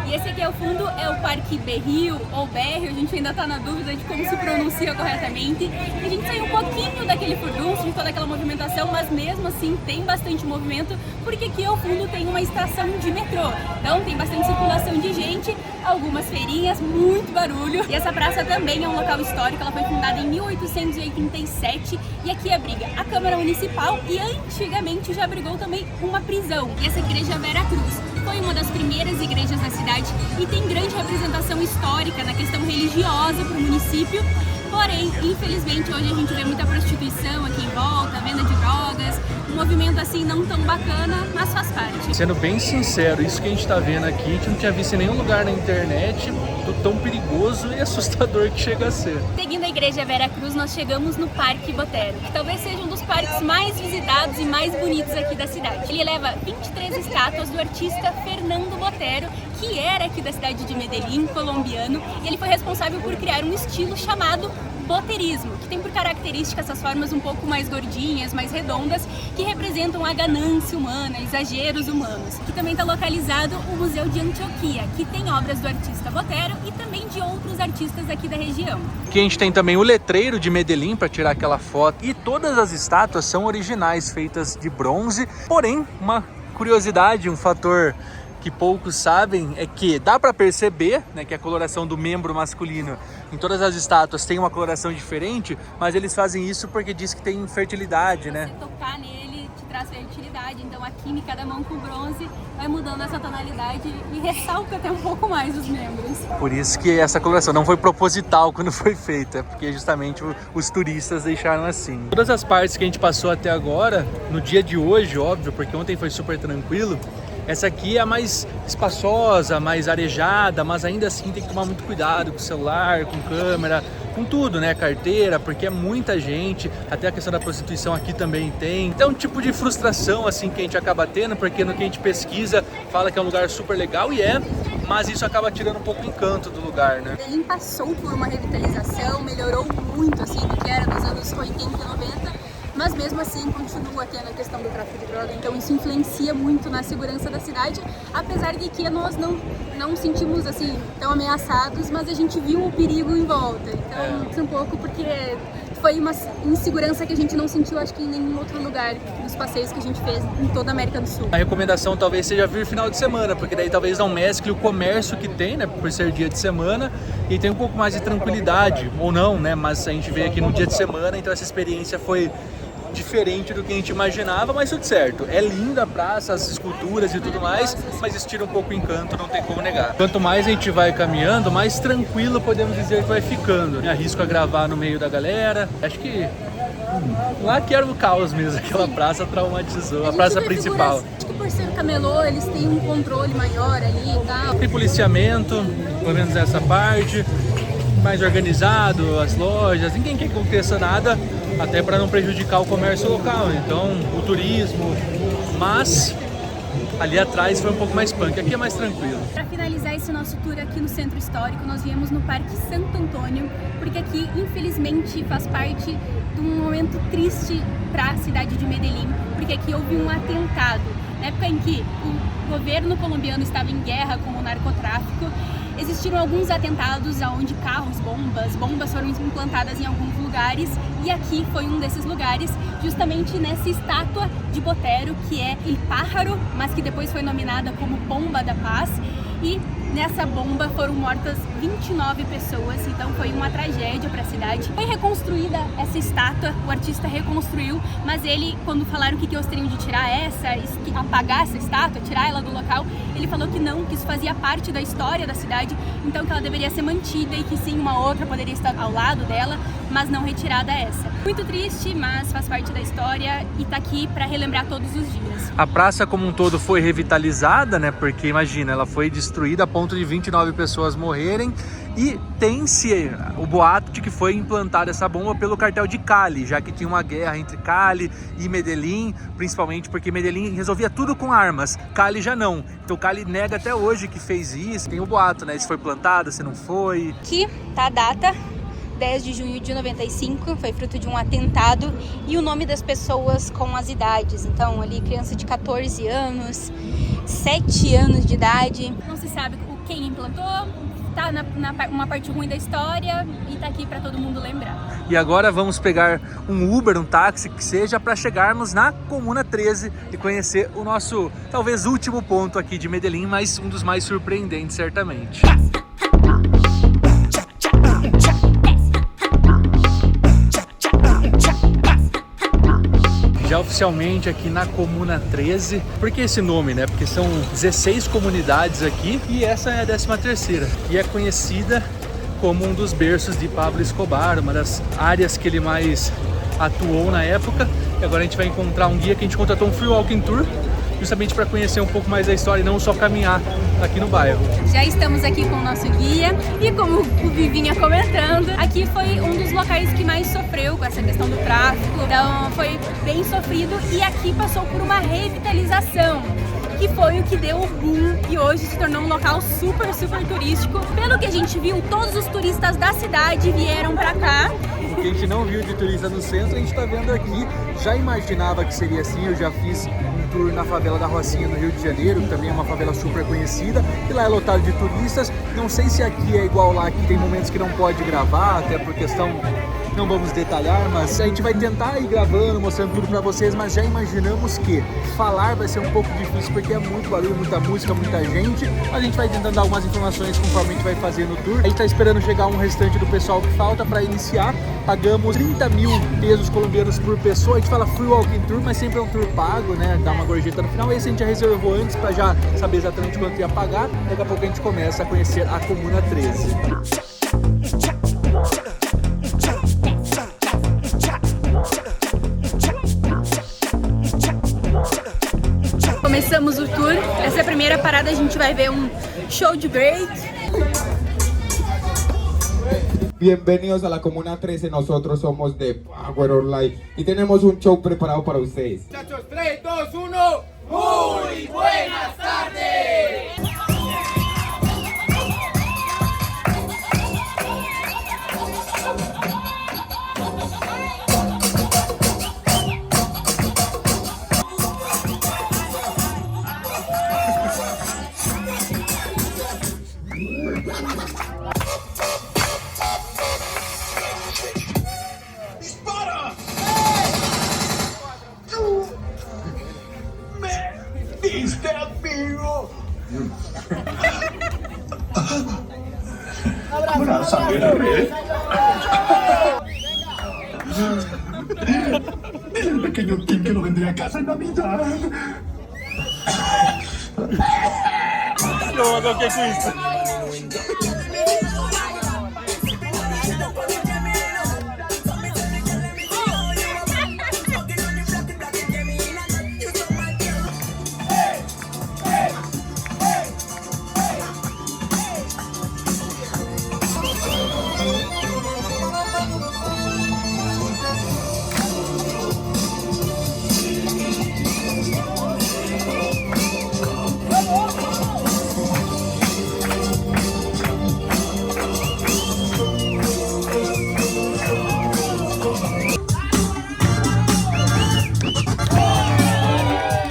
E esse aqui ao fundo é o Parque Berrio ou Berrio, a gente ainda tá na dúvida de como se pronuncia corretamente. E a gente saiu um pouquinho daquele furdunço, de toda aquela movimentação, mas mesmo assim tem bastante movimento, porque aqui ao fundo tem uma estação de metrô. Então tem bastante circulação de gente, algumas feirinhas, muito barulho. E essa praça também é um local histórico, ela foi fundada em 1887 e aqui abriga a Câmara Municipal e antigamente já abrigou também uma prisão. E essa igreja Vera Cruz foi uma das primeiras igrejas da cidade e tem grande representação histórica na questão religiosa para o município. Porém, infelizmente, hoje a gente vê muita prostituição aqui em volta, venda de drogas, um movimento assim não tão bacana, mas faz parte. Sendo bem sincero, isso que a gente tá vendo aqui, a gente não tinha visto em nenhum lugar na internet do tão perigoso e assustador que chega a ser. Seguindo a igreja Vera Cruz, nós chegamos no Parque Botero, que talvez seja um dos parques mais visitados e mais bonitos aqui da cidade. Ele leva 23 estátuas do artista Fernando Botero, que era aqui da cidade de Medellín, colombiano, e ele foi responsável por criar um estilo chamado boterismo, que tem por característica essas formas um pouco mais gordinhas, mais redondas, que representam a ganância humana, exageros humanos. Aqui também está localizado o Museu de Antioquia, que tem obras do artista Botero e também de outros artistas aqui da região. Aqui a gente tem também o letreiro de Medellín para tirar aquela foto, e todas as estátuas são originais, feitas de bronze. Porém, uma curiosidade, um fator que poucos sabem é que dá para perceber, né, que a coloração do membro masculino em todas as estátuas tem uma coloração diferente, mas eles fazem isso porque diz que tem fertilidade, né? Você tocar nele te traz fertilidade, então a química da mão com bronze vai mudando essa tonalidade e ressalta até um pouco mais os membros. Por isso que essa coloração não foi proposital quando foi feita, porque justamente os turistas deixaram assim. Todas as partes que a gente passou até agora, no dia de hoje, óbvio, porque ontem foi super tranquilo, essa aqui é a mais espaçosa, mais arejada, mas ainda assim tem que tomar muito cuidado com o celular, com câmera, com tudo, né? Carteira, porque é muita gente, até a questão da prostituição aqui também tem. Então é um tipo de frustração assim que a gente acaba tendo, porque no que a gente pesquisa fala que é um lugar super legal e é, mas isso acaba tirando um pouco o encanto do lugar, né? Ele passou por uma revitalização, melhorou muito assim do que era nos anos 80 e 90, mas mesmo assim continua tendo a questão do tráfico de droga, então isso influencia muito na segurança da cidade, apesar de que nós não sentimos assim tão ameaçados, mas a gente viu o perigo em volta, então um pouco porque foi uma insegurança que a gente não sentiu, acho que em nenhum outro lugar nos passeios que a gente fez em toda a América do Sul. A recomendação talvez seja vir final de semana, porque daí talvez não mescle o comércio que tem, né, por ser dia de semana, e tem um pouco mais de tranquilidade, ou não, né, mas a gente veio aqui no dia de semana, então essa experiência foi diferente do que a gente imaginava, mas tudo certo. É linda a praça, as esculturas e tudo mais, mas isso tira um pouco o encanto, não tem como negar. Quanto mais a gente vai caminhando, mais tranquilo podemos dizer que vai ficando. Me arrisco a gravar no meio da galera. Acho que lá que era o caos mesmo, aquela praça traumatizou, a praça principal. Acho que por ser camelô, eles têm um controle maior ali e tal. Tem policiamento, pelo menos essa parte, mais organizado, as lojas, ninguém quer que aconteça nada, até para não prejudicar o comércio local, então o turismo, mas ali atrás foi um pouco mais punk, aqui é mais tranquilo. Para finalizar esse nosso tour aqui no Centro Histórico, nós viemos no Parque Santo Antônio, porque aqui infelizmente faz parte de um momento triste para a cidade de Medellín, porque aqui houve um atentado, na época em que o governo colombiano estava em guerra com o narcotráfico. Existiram alguns atentados onde bombas foram implantadas em alguns lugares, e aqui foi um desses lugares, justamente nessa estátua de Botero, que é El Pájaro, mas que depois foi nominada como Bomba da Paz, e nessa bomba foram mortas 29 pessoas, então foi uma tragédia para a cidade. Foi reconstruída essa estátua, o artista reconstruiu, mas ele, quando falaram que gostariam de tirar apagar essa estátua, tirar ela do local, ele falou que não, que isso fazia parte da história da cidade, então que ela deveria ser mantida e que sim, uma outra poderia estar ao lado dela, mas não retirada essa. Muito triste, mas faz parte da história e tá aqui para relembrar todos os dias. A praça como um todo foi revitalizada, né? Porque imagina, ela foi destruída a ponto de 29 pessoas morrerem, e tem-se o boato de que foi implantada essa bomba pelo cartel de Cali, já que tinha uma guerra entre Cali e Medellín, principalmente porque Medellín resolvia tudo com armas, Cali já não. Então Cali nega até hoje que fez isso. Tem o boato, né? Se foi plantada, se não foi. Aqui tá a data, 10 de junho de 95, foi fruto de um atentado, e o nome das pessoas com as idades. Então ali criança de 14 anos, 7 anos de idade. Não se sabe quem implantou, tá uma parte ruim da história e tá aqui para todo mundo lembrar. E agora vamos pegar um Uber, um táxi que seja, para chegarmos na Comuna 13 e conhecer o nosso, talvez, último ponto aqui de Medellín, mas um dos mais surpreendentes, certamente. Já oficialmente aqui na Comuna 13, por que esse nome, né? Porque são 16 comunidades aqui e essa é a 13ª, e é conhecida como um dos berços de Pablo Escobar, uma das áreas que ele mais atuou na época. E agora a gente vai encontrar um guia que a gente contratou, um free walking tour, justamente para conhecer um pouco mais da história e não só caminhar aqui no bairro. Já estamos aqui com o nosso guia e, como o Vi vinha comentando, aqui foi um dos locais que mais sofreu com essa questão do tráfico, então foi bem sofrido, e aqui passou por uma revitalização, que foi o que deu o boom e hoje se tornou um local super turístico. Pelo que a gente viu, todos os turistas da cidade vieram pra cá. O que a gente não viu de turista no centro, a gente tá vendo aqui. Já imaginava que seria assim, eu já fiz um tour na favela da Rocinha, no Rio de Janeiro, que também é uma favela super conhecida, e lá é lotado de turistas. Não sei se aqui é igual lá, que tem momentos que não pode gravar, até por questão... Não vamos detalhar, mas a gente vai tentar ir gravando, mostrando tudo pra vocês, mas já imaginamos que falar vai ser um pouco difícil, porque é muito barulho, muita música, muita gente. A gente vai tentando dar algumas informações conforme a gente vai fazendo o tour. A gente tá esperando chegar um restante do pessoal que falta pra iniciar. Pagamos 30 mil pesos colombianos por pessoa. A gente fala free walking tour, mas sempre é um tour pago, né? Dá uma gorjeta no final. Esse a gente já reservou antes pra já saber exatamente quanto ia pagar. Daqui a pouco a gente começa a conhecer a Comuna 13. Começamos o tour. Essa é a primeira parada, a gente vai ver um show de break. Bienvenidos a la Comuna 13, nosotros somos de Power Online y tenemos un show preparado para ustedes. Muchachos, 3, 2, 1, muy buenas tardes. ¡Dispara! ¡Me diste, amigo! ¡Abrázame la red! Dile al pequeño Tim que no vendría a casa en Navidad. No, no, que com isso?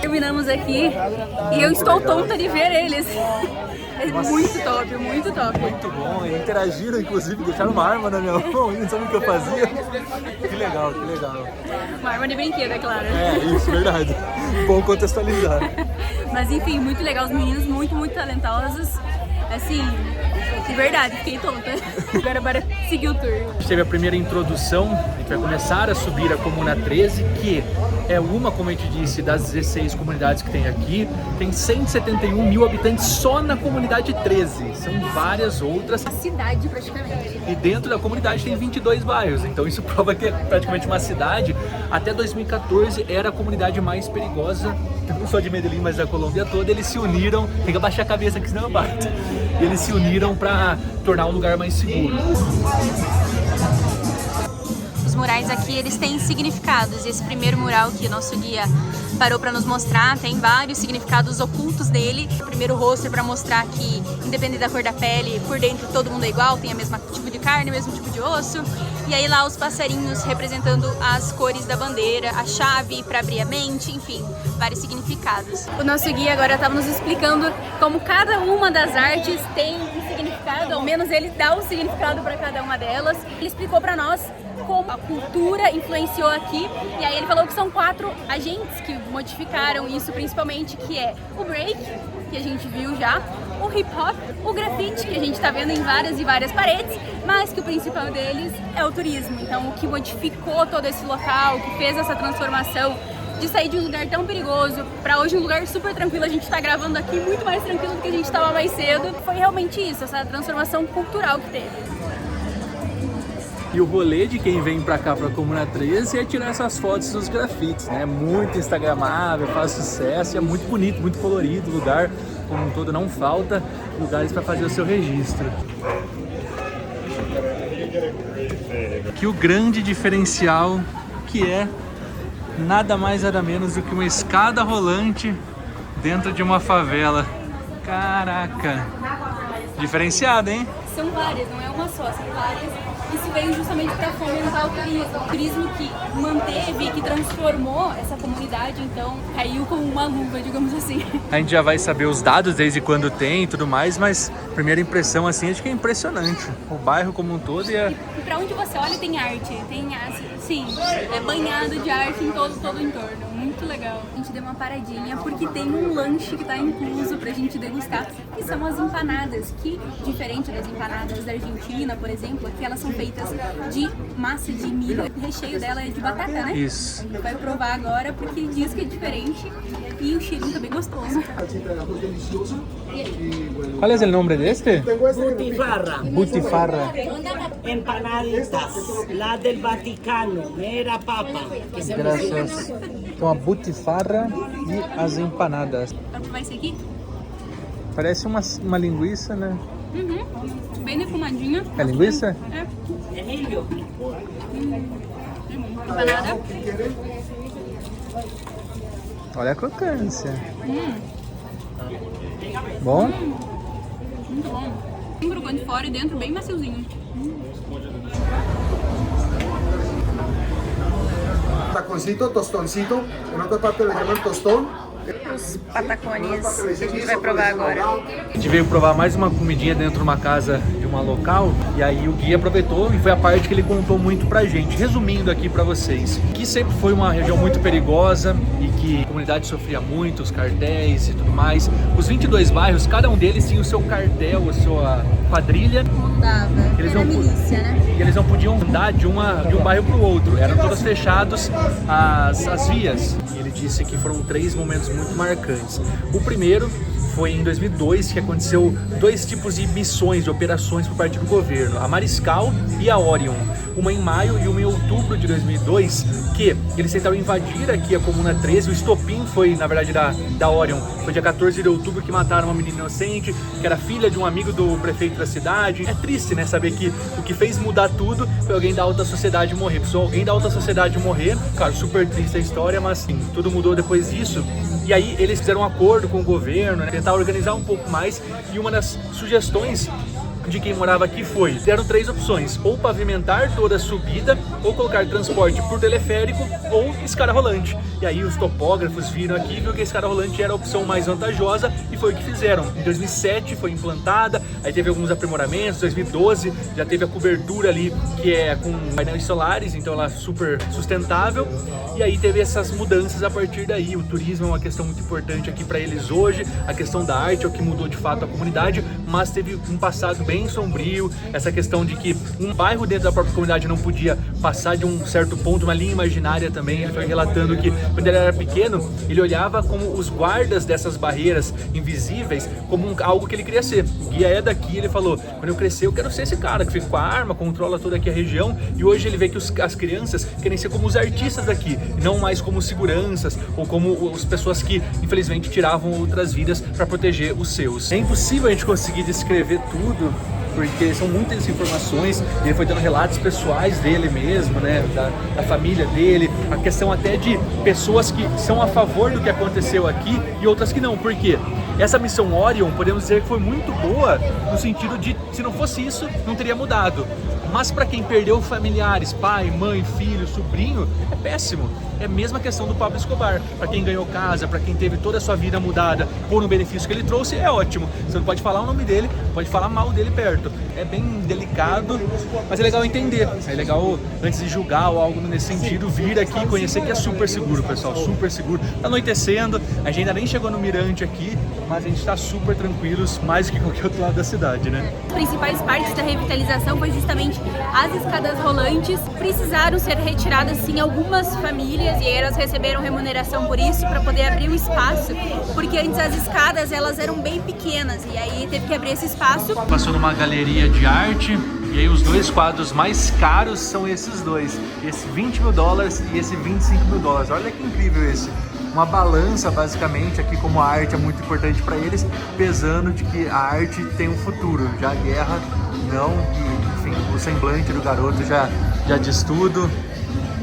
Terminamos aqui e eu estou tonta de ver eles. É muito top, muito top. Muito bom, e interagiram, inclusive, deixaram uma arma na minha mão, não sabem o que eu fazia. Que legal, que legal. Uma arma de brinquedo, é claro. É, isso, verdade. Bom contextualizar. Mas enfim, muito legal, os meninos muito, muito talentosos. Assim, de verdade, fiquei tonta. Agora bora seguir o tour. A gente teve a primeira introdução, a gente vai começar a subir a Comuna 13, que é uma, como a gente disse, das 16 comunidades que tem aqui. Tem 171 mil habitantes só na comunidade 13, são várias outras. A cidade, praticamente. E dentro da comunidade tem 22 bairros, então isso prova que é praticamente uma cidade. Até 2014 era a comunidade mais perigosa, não só de Medellín, mas da Colômbia toda. Eles se uniram, tem que abaixar a cabeça aqui senão eu bato. E eles se uniram para tornar um lugar mais seguro. Os murais aqui, eles têm significados. Esse primeiro mural que o nosso guia parou para nos mostrar tem vários significados ocultos dele. O primeiro rosto é para mostrar que, independente da cor da pele, por dentro todo mundo é igual, tem o mesmo tipo de carne, o mesmo tipo de osso. E aí lá os passarinhos representando as cores da bandeira, a chave para abrir a mente, enfim, vários significados. O nosso guia agora estava nos explicando como cada uma das artes tem um significado, ao menos ele dá um significado para cada uma delas. Ele explicou para nós como a cultura influenciou aqui, e aí ele falou que são 4 agentes que modificaram isso principalmente, que é o break, que a gente viu já, o hip hop, o grafite, que a gente está vendo em várias e várias paredes, mas que o principal deles é o turismo. Então o que modificou todo esse local, o que fez essa transformação de sair de um lugar tão perigoso para hoje um lugar super tranquilo. A gente está gravando aqui muito mais tranquilo do que a gente estava mais cedo. Foi realmente isso, essa transformação cultural que teve. E o rolê de quem vem pra cá, pra Comuna 13, é tirar essas fotos dos grafites, né? Muito instagramável, faz sucesso, é muito bonito, muito colorido o lugar, como um todo, não falta lugares para fazer o seu registro. Aqui o grande diferencial, que é nada mais nada menos do que uma escada rolante dentro de uma favela. Caraca! Diferenciado, hein? São várias, não é uma só, são várias. Isso veio justamente para fomentar o turismo que manteve e que transformou essa comunidade, então caiu como uma luva, digamos assim. A gente já vai saber os dados desde quando tem e tudo mais, mas primeira impressão assim, acho que é impressionante. O bairro como um todo e para onde você olha tem arte, sim, é banhado de arte em todo o entorno. Muito legal. A gente deu uma paradinha porque tem um lanche que está incluso pra gente degustar, que são as empanadas, que, diferente das empanadas da Argentina, por exemplo, aqui elas são feitas de massa de milho, o recheio dela é de batata, né? Isso. A gente vai provar agora porque diz que é diferente e o cheirinho também gostoso. ¿Cuál es el nombre de este? Butifarra. Butifarra. Empanaditas, la del Vaticano, era papa. Gracias. Então a butifarra e as empanadas. Vamos provar esse aqui? Parece uma linguiça, né? Uhum. Bem defumadinha. É linguiça? É. Empanada. Olha a crocância. Bom? Muito bom. Bem crocante fora e dentro bem maciozinho. Taconcito, tostoncito, en otra parte le llaman tostón, Os patacones que a gente vai provar agora. A gente veio provar mais uma comidinha dentro de uma casa de uma local e aí o guia aproveitou e foi a parte que ele contou muito pra gente. Resumindo aqui pra vocês, que sempre foi uma região muito perigosa e que a comunidade sofria muito, os cartéis e tudo mais. Os 22 bairros, cada um deles tinha o seu cartel, a sua quadrilha. Mudava, era milícia, né? E eles não podiam andar de um bairro pro outro, eram todos fechados as vias. E ele disse que foram 3 momentos muito marcantes. O primeiro foi em 2002 que aconteceu 2 tipos de missões, de operações por parte do governo, a Mariscal e a Orion. Uma em maio e uma em outubro de 2002, que eles tentaram invadir aqui a Comuna 13. O estopim foi, na verdade, da Orion. Foi dia 14 de outubro que mataram uma menina inocente, que era filha de um amigo do prefeito da cidade. É triste, né, saber que o que fez mudar tudo foi alguém da alta sociedade morrer. Precisou alguém da alta sociedade morrer. Claro, super triste a história, mas sim, tudo mudou depois disso. E aí eles fizeram um acordo com o governo, né, tentar organizar um pouco mais, e uma das sugestões de quem morava aqui foi, deram 3 opções: ou pavimentar toda a subida, ou colocar transporte por teleférico, ou escada rolante. E aí os topógrafos viram aqui e viram que a escada rolante era a opção mais vantajosa e foi o que fizeram. Em 2007 foi implantada, aí teve alguns aprimoramentos. Em 2012 já teve a cobertura ali, que é com painéis solares, então ela é super sustentável. E aí teve essas mudanças a partir daí. O turismo é uma questão muito importante aqui para eles hoje, a questão da arte é o que mudou de fato a comunidade, mas teve um passado bem sombrio, essa questão de que um bairro dentro da própria comunidade não podia passar de um certo ponto, uma linha imaginária também. Ele foi relatando que quando ele era pequeno, ele olhava como os guardas dessas barreiras invisíveis como algo que ele queria ser. O guia é daqui, ele falou: quando eu crescer eu quero ser esse cara que fica com a arma, controla toda aqui a região. E hoje ele vê que as crianças querem ser como os artistas daqui, e não mais como seguranças ou como as pessoas que infelizmente tiravam outras vidas para proteger os seus. É impossível a gente conseguir descrever tudo, porque são muitas informações. Ele foi dando relatos pessoais dele mesmo, né, da família dele, a questão até de pessoas que são a favor do que aconteceu aqui e outras que não. Por quê? Essa missão Orion, podemos dizer que foi muito boa no sentido de, se não fosse isso, não teria mudado. Mas para quem perdeu familiares, pai, mãe, filho, sobrinho, é péssimo. É a mesma questão do Pablo Escobar. Para quem ganhou casa, para quem teve toda a sua vida mudada por um benefício que ele trouxe, é ótimo. Você não pode falar o nome dele, pode falar mal dele perto. É bem delicado, mas é legal entender. É legal, antes de julgar ou algo nesse sentido, vir aqui e conhecer que é super seguro, pessoal. Super seguro. Tá anoitecendo, a gente ainda nem chegou no mirante aqui, mas a gente tá super tranquilos, mais do que qualquer outro lado da cidade, né? As principais partes da revitalização foi justamente as escadas rolantes. Precisaram ser retiradas sim algumas famílias, e elas receberam remuneração por isso, para poder abrir o espaço, porque antes as escadas elas eram bem pequenas, e aí teve que abrir esse espaço. Passou numa galeria de arte, e aí os 2 quadros mais caros são esses 2, esse $20 mil e esse $25 mil. Olha que incrível esse. Uma balança, basicamente, aqui, como a arte é muito importante para eles, pesando de que a arte tem um futuro, já a guerra não, e, enfim, o semblante do garoto já diz tudo.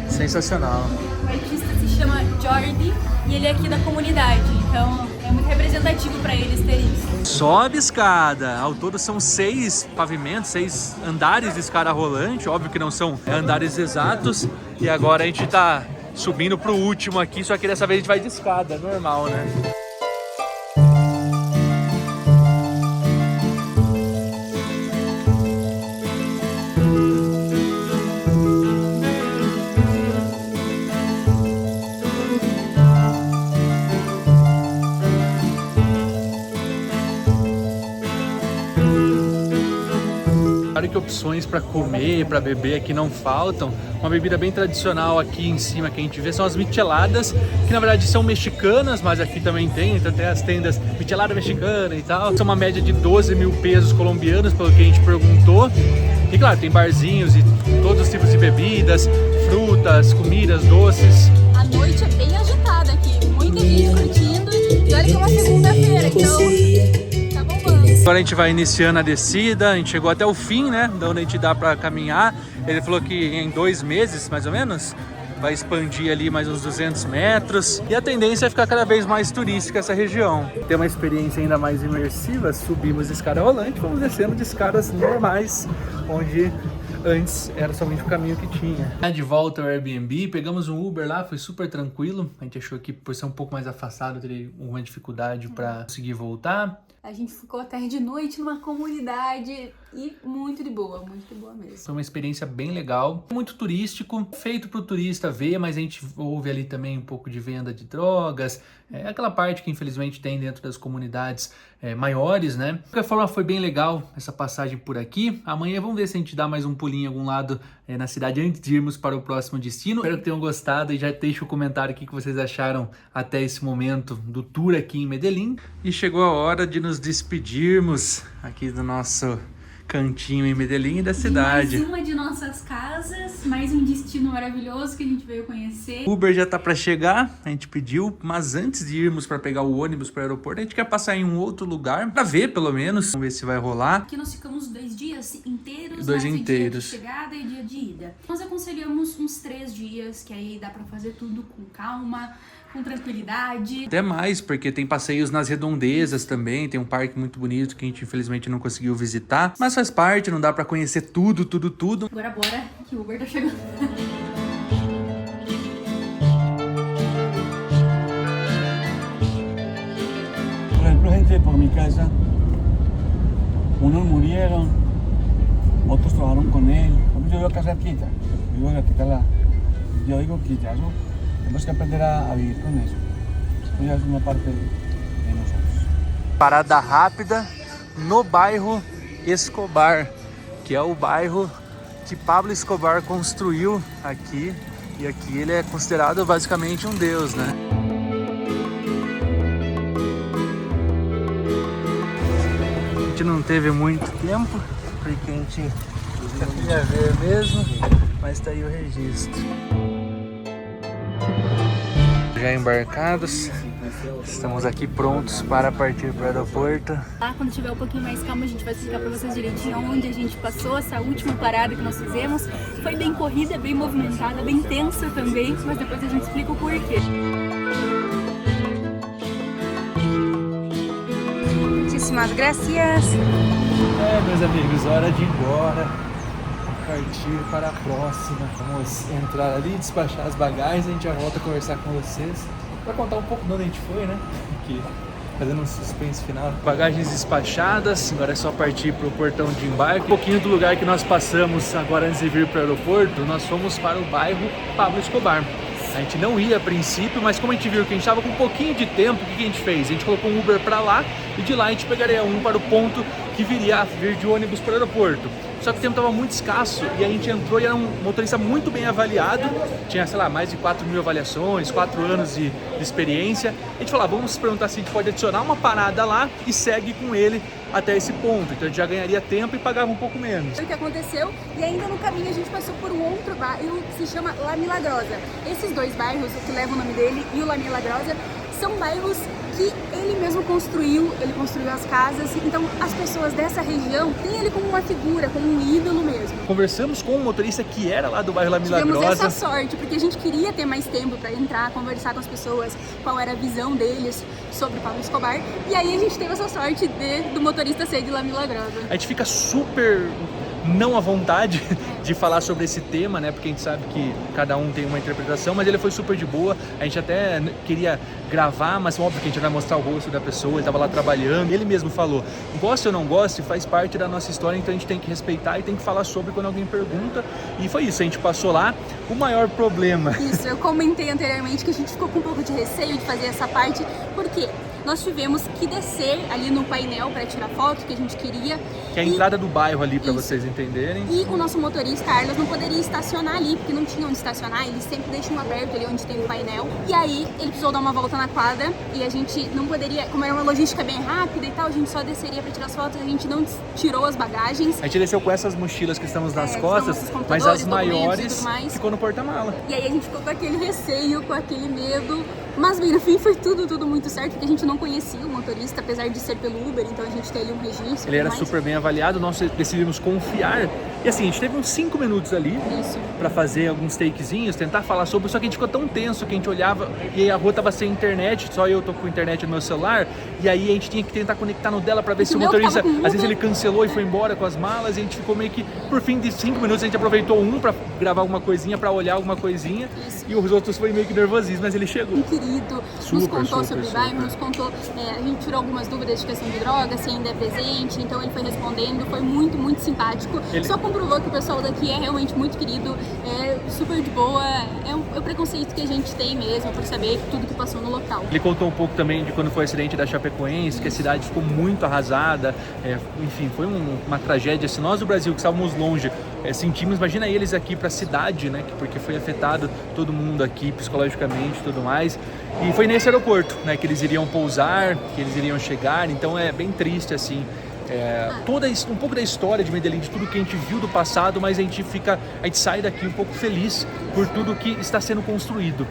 Sensacional. O artista se chama Jordi e ele é aqui da comunidade, então é muito representativo para eles ter isso. Sobe escada, ao todo são 6 pavimentos, 6 andares de escada rolante, óbvio que não são andares exatos, e agora a gente tá subindo pro último aqui, só que dessa vez a gente vai de escada, normal, né? Claro que opções para comer, para beber aqui não faltam. Uma bebida bem tradicional aqui em cima que a gente vê são as micheladas, que na verdade são mexicanas, mas aqui também tem, então tem as tendas michelada mexicana e tal. São uma média de 12 mil pesos colombianos, pelo que a gente perguntou. E claro, tem barzinhos e todos os tipos de bebidas, frutas, comidas, doces. A noite é bem agitada aqui, muita gente curtindo, e olha que é uma segunda-feira, então tá bombando. Agora a gente vai iniciando a descida, a gente chegou até o fim, né, da onde a gente dá para caminhar. Ele falou que em 2 meses, mais ou menos, vai expandir ali mais uns 200 metros. E a tendência é ficar cada vez mais turística essa região. Tem uma experiência ainda mais imersiva, subimos de escada rolante, vamos descendo de escadas normais, onde Antes era somente o caminho que tinha. De volta ao Airbnb, pegamos um Uber lá, foi super tranquilo. A gente achou que por ser um pouco mais afastado teria uma dificuldade para conseguir voltar. A gente ficou até de noite numa comunidade e muito de boa mesmo. Foi uma experiência bem legal, muito turístico, feito para o turista ver, mas a gente ouve ali também um pouco de venda de drogas, aquela parte que infelizmente tem dentro das comunidades maiores, né? De qualquer forma, foi bem legal essa passagem por aqui. Amanhã vamos ver se a gente dá mais um pulinho em algum lado na cidade antes de irmos para o próximo destino. Espero que tenham gostado e já deixe o comentário aqui que vocês acharam até esse momento do tour aqui em Medellín. E chegou a hora de nos despedirmos aqui do nosso cantinho em Medellín e da cidade. Mais uma de nossas casas, mais um destino maravilhoso que a gente veio conhecer. O Uber já tá para chegar, a gente pediu, mas antes de irmos para pegar o ônibus para o aeroporto, a gente quer passar em um outro lugar para ver, pelo menos. Vamos ver se vai rolar. Aqui nós ficamos 2 dias inteiros, dois mais inteiros. O dia de chegada e dia de ida. Nós aconselhamos uns 3 dias, que aí dá para fazer tudo com calma, com tranquilidade. Até mais, porque tem passeios nas redondezas também, tem um parque muito bonito que a gente infelizmente não conseguiu visitar, mas faz parte, não dá pra conhecer tudo. Agora bora, que o Uber tá chegando. Por ejemplo, gente por mi casa, unos murieron, otros trabajaron con él. Yo vivo casa quita, yo digo quita, ¿no? Tenemos que aprender a vivir con eso. Esto ya es una parte de nosotros. Parada rápida no bairro Escobar, que é o bairro que Pablo Escobar construiu aqui. E aqui ele é considerado basicamente um deus, né? A gente não teve muito tempo, porque a gente queria ver mesmo, mas tá aí o registro. Já embarcados, estamos aqui prontos para partir para o aeroporto. Lá, quando tiver um pouquinho mais calma, a gente vai explicar para vocês direitinho onde a gente passou essa última parada que nós fizemos. Foi bem corrida, bem movimentada, bem tensa também, mas depois a gente explica o porquê. Muitíssimas gracias. Meus amigos, hora de ir embora. Partir para a próxima. Vamos entrar ali, despachar as bagagens, a gente já volta a conversar com vocês para contar um pouco de onde a gente foi, né? Aqui, fazendo um suspense final. Bagagens despachadas, agora é só partir para o portão de embarque. Um pouquinho do lugar que nós passamos agora antes de vir para o aeroporto, nós fomos para o bairro Pablo Escobar. A gente não ia a princípio, mas como a gente viu que a gente estava com um pouquinho de tempo, o que a gente fez? A gente colocou um Uber para lá e de lá a gente pegaria um para o ponto que viria a vir de ônibus para o aeroporto. Só que o tempo estava muito escasso e a gente entrou e era um motorista muito bem avaliado. Tinha, sei lá, mais de 4.000 avaliações, 4 anos de experiência. A gente falou, vamos perguntar se a gente pode adicionar uma parada lá e segue com ele até esse ponto. Então a gente já ganharia tempo e pagava um pouco menos. Foi o que aconteceu e ainda no caminho a gente passou por um outro bairro que se chama La Milagrosa. Esses 2 bairros, o que leva o nome dele e o La Milagrosa, são bairros que ele mesmo construiu, ele construiu as casas, então as pessoas dessa região têm ele como uma figura, como um ídolo mesmo. Conversamos com um motorista que era lá do bairro La Milagrosa. Tivemos essa sorte, porque a gente queria ter mais tempo para entrar, conversar com as pessoas, qual era a visão deles sobre o Pablo Escobar, e aí a gente teve essa sorte do motorista ser de La Milagrosa. A gente fica super não à vontade de falar sobre esse tema, né? Porque a gente sabe que cada um tem uma interpretação, mas ele foi super de boa. A gente até queria gravar, mas óbvio que a gente vai mostrar o rosto da pessoa, ele estava lá trabalhando. Ele mesmo falou, goste ou não goste, faz parte da nossa história, então a gente tem que respeitar e tem que falar sobre quando alguém pergunta. E foi isso, a gente passou lá. O maior problema... Isso, eu comentei anteriormente que a gente ficou com um pouco de receio de fazer essa parte, porque nós tivemos que descer ali no painel para tirar foto que a gente queria. Que é a entrada do bairro ali, para vocês entenderem. E o nosso motorista, Carlos, não poderia estacionar ali, porque não tinha onde estacionar, eles sempre deixam aberto ali onde tem o painel. E aí, ele precisou dar uma volta na quadra e a gente não poderia, como era uma logística bem rápida e tal, a gente só desceria para tirar as fotos, a gente não tirou as bagagens. A gente desceu com essas mochilas que estamos nas costas, mas as maiores ficou no porta-mala. E aí a gente ficou com aquele receio, com aquele medo, Mas bem, no fim foi tudo muito certo, porque a gente não conhecia o motorista, apesar de ser pelo Uber, então a gente tem ali um registro. Ele era super bem avaliado, nós decidimos confiar. E assim, a gente teve uns 5 minutos ali pra fazer alguns takezinhos, tentar falar sobre, só que a gente ficou tão tenso que a gente olhava e a rua tava sem internet, só eu tô com internet no meu celular, e aí a gente tinha que tentar conectar no dela pra ver se o motorista, às vezes ele cancelou e foi embora com as malas, e a gente ficou meio que, por fim de 5 minutos, a gente aproveitou um pra gravar alguma coisinha, pra olhar alguma coisinha, e os outros foi meio que nervosismo, mas ele chegou. Um querido, nos contou sobre o bairro, nos contou, a gente tirou algumas dúvidas de questão de droga, se ainda é presente, então ele foi respondendo, foi muito simpático. Só comprovou que o pessoal daqui é realmente muito querido, é super de boa, é o preconceito que a gente tem mesmo, por saber tudo que passou no local. Ele contou um pouco também de quando foi o acidente da Chapecoense, que a cidade ficou muito arrasada, enfim, foi uma tragédia. Se nós do Brasil, que estávamos longe, sentimos, imagina eles aqui para a cidade, né, porque foi afetado todo mundo aqui psicologicamente e tudo mais. E foi nesse aeroporto, né, que eles iriam pousar, que eles iriam chegar, então é bem triste assim. Um pouco da história de Medellín, de tudo que a gente viu do passado, mas a gente sai daqui um pouco feliz por tudo que está sendo construído,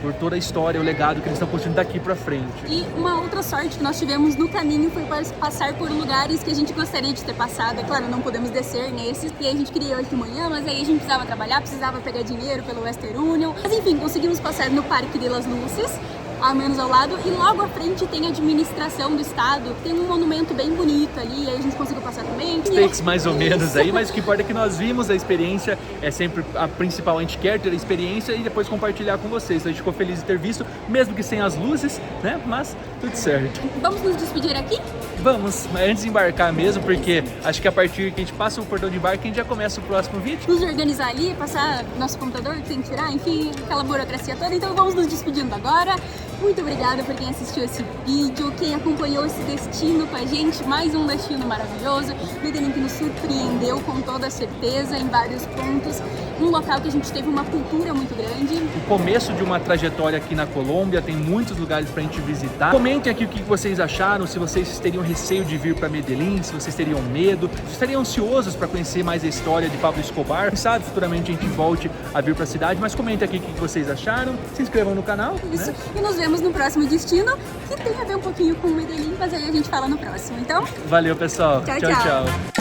por toda a história, o legado que eles estão construindo daqui para frente. E uma outra sorte que nós tivemos no caminho foi passar por lugares que a gente gostaria de ter passado. É claro, não podemos descer nesses, e aí a gente queria ir hoje de manhã, mas aí a gente precisava trabalhar, precisava pegar dinheiro pelo Western Union. Mas enfim, conseguimos passar no Parque de las Luces, ao menos ao lado, e logo à frente tem a administração do estado, tem um monumento bem bonito ali, aí a gente conseguiu passar também. Takes mais ou menos aí, mas o que importa é que nós vimos a experiência, é sempre a principal, a gente quer ter a experiência e depois compartilhar com vocês. A gente ficou feliz de ter visto, mesmo que sem as luzes, né, mas tudo certo. Vamos nos despedir aqui? Vamos, mas antes de embarcar mesmo, porque acho que a partir que a gente passa o portão de embarque, a gente já começa o próximo vídeo. Nos organizar ali, passar nosso computador que tem que tirar, enfim, aquela burocracia toda, então vamos nos despedindo agora. Muito obrigada por quem assistiu esse vídeo, quem acompanhou esse destino com a gente, mais um destino maravilhoso, Medellín que nos surpreendeu com toda certeza em vários pontos, um local que a gente teve uma cultura muito grande. O começo de uma trajetória aqui na Colômbia, tem muitos lugares pra gente visitar. Comentem aqui o que vocês acharam, se vocês teriam receio de vir para Medellín, se vocês teriam medo, se estariam ansiosos para conhecer mais a história de Pablo Escobar. Quem sabe futuramente a gente volte a vir para a cidade, mas comentem aqui o que vocês acharam, se inscrevam no canal. Isso, né? E nos vemos no próximo destino, que tem a ver um pouquinho com Medellín, mas aí a gente fala no próximo, então... Valeu, pessoal. Tchau, Tchau, tchau. tchau.